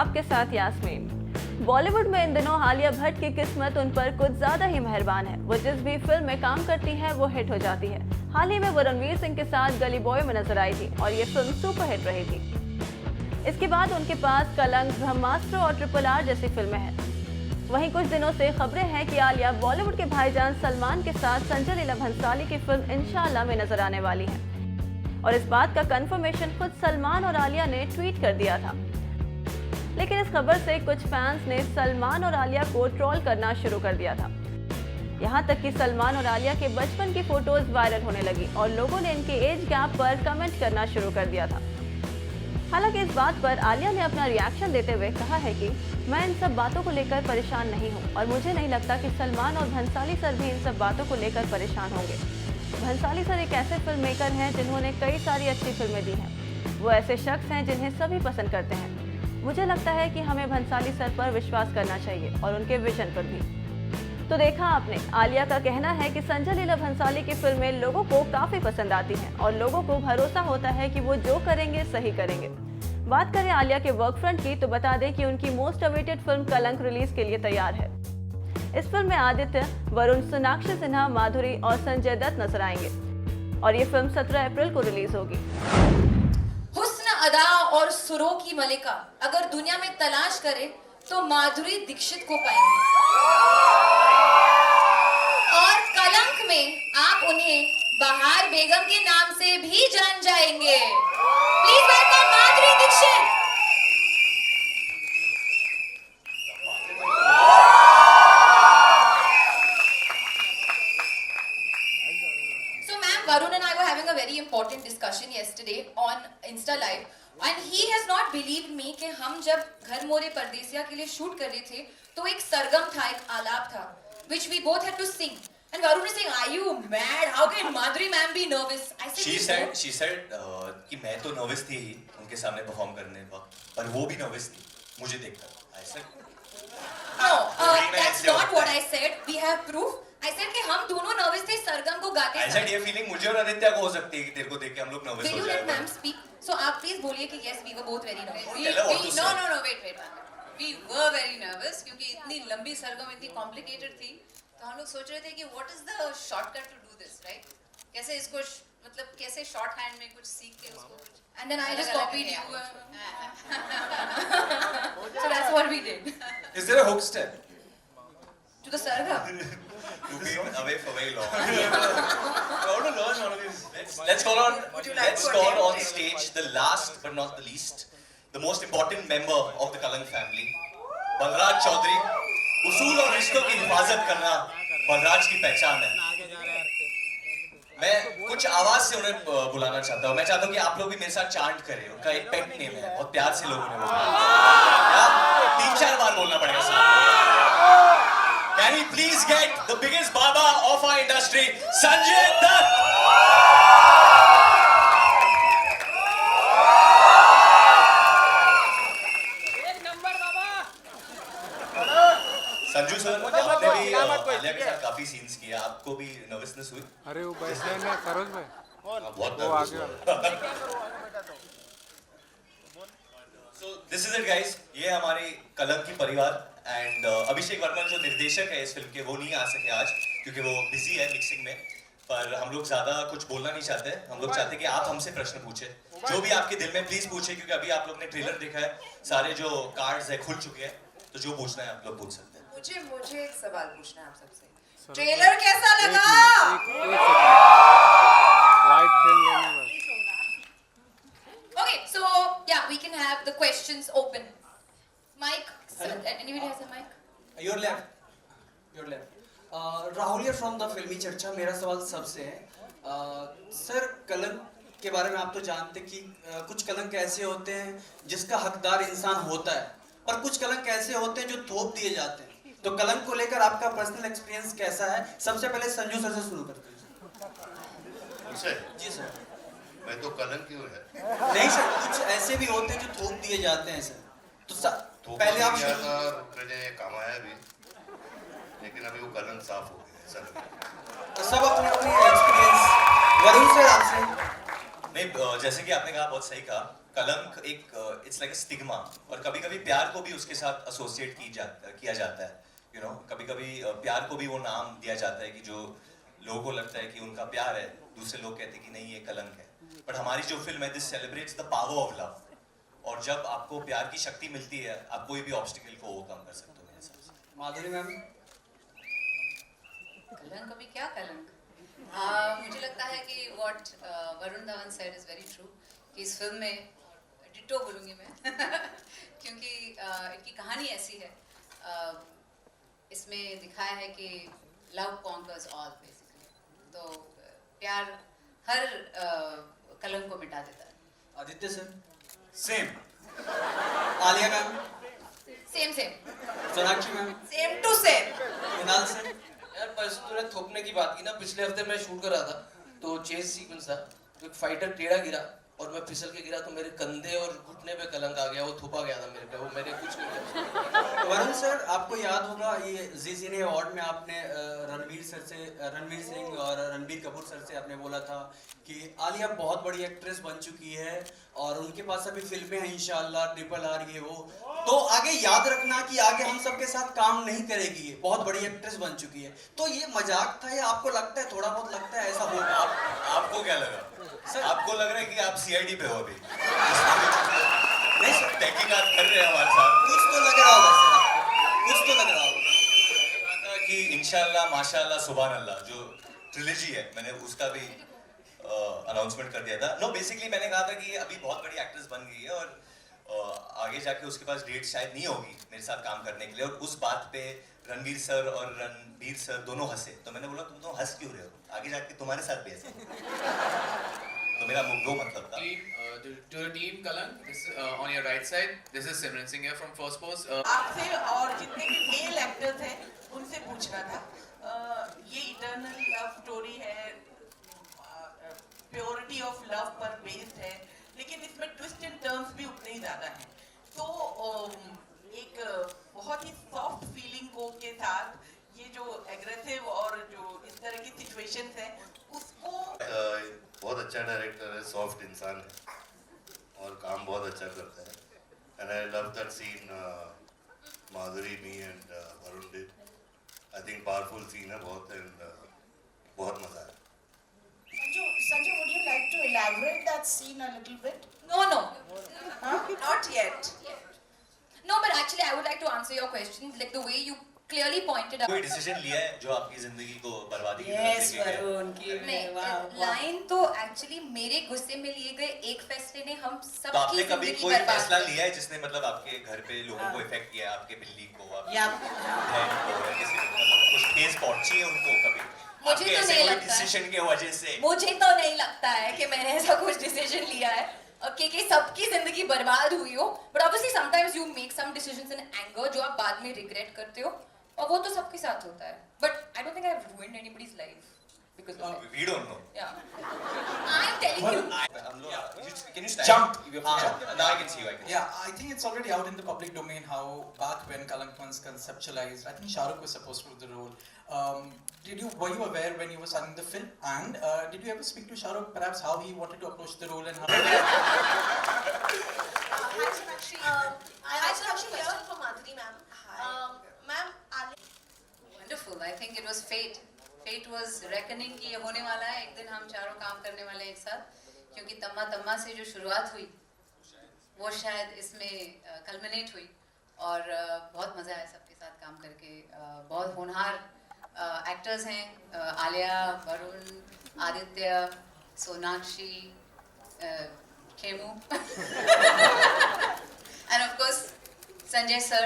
आपके साथ यास्मीन। बॉलीवुड में इन दिनों आलिया भट्ट की किस्मत उन पर कुछ ज्यादा ही मेहरबान है। वो जिस भी फिल्म में काम करती हैं वो हिट हो जाती है। हाल ही में वो रणवीर सिंह के साथ गली बॉय में नजर आई थी और ये फिल्म सुपरहिट रही थी। इसके बाद उनके पास कलंक, ब्रह्मास्त्र और RRR जैसी फिल्में हैं। वहीं कुछ दिनों से खबरें हैं कि आलिया बॉलीवुड के भाईजान सलमान के साथ संजय लीला भंसाली की फिल्म इंशाअल्लाह में नजर आने वाली है और इस बात का कंफर्मेशन खुद सलमान और आलिया ने ट्वीट कर दिया था। लेकिन इस खबर से कुछ फैंस ने सलमान और आलिया को ट्रोल करना शुरू कर दिया था। यहाँ तक कि सलमान और आलिया के बचपन की फोटोज वायरल होने लगी और लोगों ने इनके एज गैप पर कमेंट करना शुरू कर दिया था। हालांकि इस बात पर आलिया ने अपना रिएक्शन देते हुए कहा है कि मैं इन सब बातों को लेकर परेशान नहीं हूँ और मुझे नहीं लगता कि सलमान और भंसाली सर भी इन सब बातों को लेकर परेशान होंगे। भंसाली सर एक ऐसे फिल्म मेकर हैं जिन्होंने कई सारी अच्छी फिल्में दी हैं। वो ऐसे शख्स हैं जिन्हें सभी पसंद करते हैं। मुझे लगता है कि हमें भंसाली सर पर विश्वास करना चाहिए और उनके विजन पर भी। तो देखा आपने, आलिया का कहना है कि संजय लीला भंसाली की फिल्में लोगों को काफी पसंद आती हैं और लोगों को भरोसा होता है कि वो जो करेंगे सही करेंगे। बात करें आलिया के वर्क फ्रंट की तो बता दें कि उनकी मोस्ट अवेटेड फिल्म कलंक रिलीज के लिए तैयार है। इस फिल्म में आदित्य, वरुण, सोनाक्षी सिन्हा, माधुरी और संजय दत्त नजर आएंगे और ये फिल्म 17 अप्रैल को रिलीज होगी। हुस्न, अदा और सुरों की मलिका अगर दुनिया में तलाश करे तो माधुरी दीक्षित को पाएंगे और कलंक में आप उन्हें बहार बेगम के नाम से भी जान जाएंगे। Please welcome Madhuri Dixit. Varun and I were having a very important discussion yesterday on Insta Live and he has not believed me कि हम जब घर मोरे परदेसिया के लिए शूट कर रहे थे तो एक सरगम था, एक आलाप था which we both had to sing and Varun is saying, are you mad? How can Madhuri ma'am be nervous? I said, she said कि मैं तो nervous थी ही उनके सामने परफॉर्म करने वक्त, पर वो भी nervous थी मुझे देखकर। I said no, that's not what I said. We have proof. I said कि हम दोनों नर्वस थे सरगम को गाते समय। I said ये फीलिंग मुझे और आदित्य को हो सकती है कि तेरे को देख के हम लोग नर्वस हो जाए। Will you let ma'am speak? So आप प्लीज बोलिए कि yes, we were both very nervous. No, wait. We were very nervous क्योंकि इतनी लंबी सरगम इतनी complicated थी, तो हम लोग सोच रहे थे कि what is the shortcut to do this, right? कैसे इसको मतलब कैसे शॉर्ट हैंड में कुछ सीख के उसको and then I just copied you. So that's what we did. Is there a hook step? To the sargam. You've been away for very long. I want to learn all of this. Let's call on stage the last but not the least, the most important member of the Kalank family, Balraj Chaudhary. उसूल और रिश्तों की हिफाजत करना बलराज की पहचान है। मैं कुछ आवाज से उन्हें बुलाना चाहता हूँ। मैं चाहता हूँ कि आप लोग भी मेरे साथ चांट करें। उनका एक पेट नेम है, बहुत प्यार से लोगों ने बोला। 3-4 बार बोलना पड़ेगा साथ। Can we please get the biggest baba of our industry, Sanjay Dutt? Sanju sir, आपने भी आलिया के साथ काफी सीन्स किए, आपको भी नर्वसनेस हुई? अरे वो बैठने ना सरोज भाई, बहुत नर्वस हुआ। So this is it guys, ये हमारे कलंक की परिवार एंड अभिषेक वर्मन जो निर्देशक है इस फिल्म के, वो नहीं आ सके आज क्योंकि वो बिजी है मिक्सिंग में। पर हम लोग ज्यादा कुछ बोलना नहीं चाहते, हम लोग चाहते कि आप हमसे प्रश्न पूछे, जो भी आपके दिल में प्लीज पूछे, क्योंकि अभी आप लोग ने ट्रेलर देखा है, सारे जो कार्ड्स है खुल चुके हैं, तो जो पूछना है आप लोग पूछ सकते हैं। मुझे एक सवाल पूछना है आप सबसे, ट्रेलर कैसा लगा? Okay, so yeah, we can have the questions open. Mike, anybody has a mic? Your left. Rahul here from the फिल्मी चर्चा। मेरा सवाल सबसे है, सर कलंक के बारे में आप तो जानते कि कुछ कलंक ऐसे होते हैं जिसका हकदार इंसान होता है, पर कुछ कलंक ऐसे होते हैं जो थोप दिए जाते हैं। तो कलंक को लेकर आपका पर्सनल एक्सपीरियंस कैसा है? सबसे पहले संजू सर से शुरू करते हैं। जी सर। मैं तो कलंक क्यों है? नहीं सर, कुछ ऐसे भी होते हैं जो थोप दिए जाते हैं सर, तो पहले आप काम आया भी, लेकिन अभी वो कलंक साफ हो गया सर। तो सब अपने अपने एक्सपीरियंस। वरुण सर आपसे। नहीं, जैसे कि आपने कहा, बहुत सही कहा, कलंक एक इट्स लाइक अ स्टिग्मा, और कभी कभी प्यार को भी उसके साथ एसोसिएट किया जाता है, यू नो, कभी कभी प्यार को भी वो नाम दिया जाता है कि जो लोगों को लगता है कि उनका प्यार है, दूसरे लोग कहते हैं कि नहीं ये कलंक है। बट हमारी जो फिल्म है this celebrates the power of love, और जब आपको प्यार की शक्ति मिलती है आप कोई भी ऑब्स्टिकल को ओवरकम कर सकते हो मेरे हिसाब से। माधुरी मैम, कलंक अभी क्या कलंक? मुझे लगता है कि what Varun Dhawan said is very true, कि इस फिल्म में डिटो बोलूँगी मैं क्योंकि इनकी कहानी ऐसी है, इसमें दिखाया है कि लव कॉन्कर्स ऑल बेसिकली, तो प्यार हर कलंक को मिटा देता है। Aditya sir, same. Alia ma'am, same same Sonakshi ma'am, same to same. Kunal sir, यार परसों तूने थोपने की बात की ना, पिछले हफ्ते मैं शूट कर रहा था तो चेस सीक्वेंस था, तो एक फाइटर टेढ़ा गिरा और मैं फिसल के गिरा तो मेरे कंधे और घुटने पे कलंक आ गया, वो थोपा गया था मेरे पे, वो मेरे कुछ नहीं किया। वरुण सर, आपको याद होगा ये जी सिने अवार्ड में आपने रणवीर सिंह और रणबीर कपूर सर से आपने बोला था कि आलिया बहुत बड़ी एक्ट्रेस बन चुकी है और उनके पास अभी फिल्में हैं इंशाल्लाह, RRR ये वो, तो आगे याद रखना कि आगे हम सबके साथ काम नहीं करेगी, ये बहुत बड़ी एक्ट्रेस बन चुकी है। तो ये मजाक था या आपको लगता है, थोड़ा बहुत लगता है ऐसा होगा? आपको क्या लगा सर, आपको लग रहा है कि आप सीआईडी पे हो अभी? नहीं सर, तहकीकात कर रहे हैं हमारे साथ। कुछ तो लग रहा होगा सर आपको, कुछ तो लग रहा होगा कि इंशाल्लाह माशाल्लाह सुभान अल्लाह जो ट्रिलॉजी है, मैंने उसका भी अनाउंसमेंट कर दिया था। नो बेसिकली मैंने कहा था कि ये अभी बहुत बड़ी एक्ट्रेस बन गई है और आगे जाके उसके पास डेट शायद नहीं होगी मेरे साथ काम करने के लिए, और उस बात पे रणवीर सर और रणबीर सर दोनों हंसे, तो मैंने बोला तुम तो हंस क्यों रहे हो, आगे जाके तुम्हारे साथ भी ऐसे। तो मेरा वो मतलब था। To the team Kalank, this on your right side, this is Simran Singh here from First Post. आपसे और जितने भी मेल एक्टर्स हैं उनसे पूछना था, ये इटर्नल लव स्टोरी है, प्योरिटी ऑफ लव पर बेस्ड है, लेकिन इसमें ट्विस्ट एंड टर्न्स भी उतने ही ज़्यादा हैं, तो एक बहुत ही सॉफ्ट फीलिंग को के साथ ये जो एग्रेसिव और जो इस तरह की सिचुएशंस हैं उसको बहुत अच्छा डायरेक्टर है, सॉफ्ट इंसान है और काम बहुत अच्छा करता है। And I love that scene Madhuri, me and Varun did. I think powerful scene है बहुत, एंड बहुत मजा आया। Sanju, would you like to elaborate that scene a little bit? No, Not yet. no, but actually I would like to answer your question, like the way you clearly pointed out. कोई decision लिया है जो आपकी जिंदगी को बर्बादी की Yes, तरफ लेके गया? वरुण की नहीं, लाइन तो एक्चुअली मेरे गुस्से में लिए गए एक फैसले ने हम तो आपने सबकी कभी जिंदगी कोई बर्बाद फैसला कर दी। लिया है जिसने मतलब आपके घर पे लोगों को इफेक्ट किया है, आपके बिल्ली को, आपके या बहन को, या किसी को, मतलब कुछ ठेस पहुंची है उनको कभी? मुझे आपके तो ऐसे नहीं कोई लगता है। डिसीजन के वजह से? मुझे तो नहीं लगता है कि मैंने ऐसा कुछ डिसीजन लिया है कि सबकी जिंदगी बर्बाद हुई हो, but obviously sometimes you make some decisions in anger जो आप बाद में रिग्रेट करते हो, और वो तो सबके साथ होता है, but I don't think I have ruined anybody's life because of it. We don't know. Yeah, I'm telling you. हम लोग can you stand? Jump. Now I can see you. I can see. Yeah, I think it's already out in the public domain how back when Kalank was conceptualized, I think Shah Rukh was supposed to do the role. Were you aware when you were signing the film, and did you ever speak to Shah Rukh perhaps how he wanted to approach the role and how? I also have a question for Madhuri ma'am. Ma'am, Wonderful. I think it was fate. Fate was reckoning कि ये होने वाला है, एक दिन हम चारों काम करने वाले हैं एक साथ, क्योंकि तम्मा तम्मा से जो शुरुआत हुई वो शायद इसमें कल्मिनेट हुई, और बहुत मज़ा आया सबके साथ काम करके। बहुत होनहार एक्टर्स हैं, Alia, Varun, Aditya, Sonakshi, Khemu and of course Sanjay sir.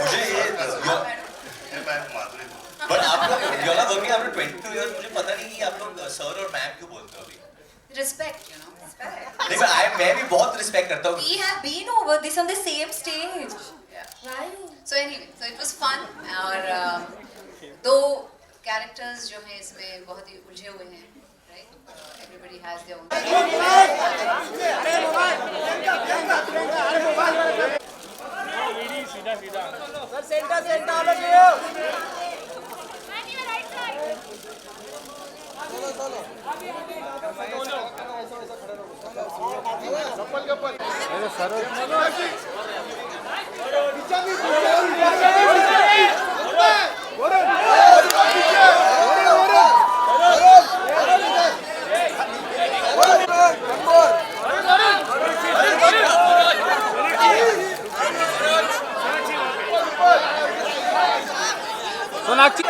मुझे ये माधुरी, बट आप लोग you are working after 22 years, मुझे पता नहीं कि आप लोग सर और मैम क्यों बोलते हो अभी? Respect, you know. नहीं, मैं भी बहुत रिस्पेक्ट करता हूँ। We have been over this on the same stage. Yeah. Right? So anyway, so it was fun, और दो कैरेक्टर्स जो हैं इसमें बहुत ही उलझे हुए हैं, right? Everybody has their own. Sonakshi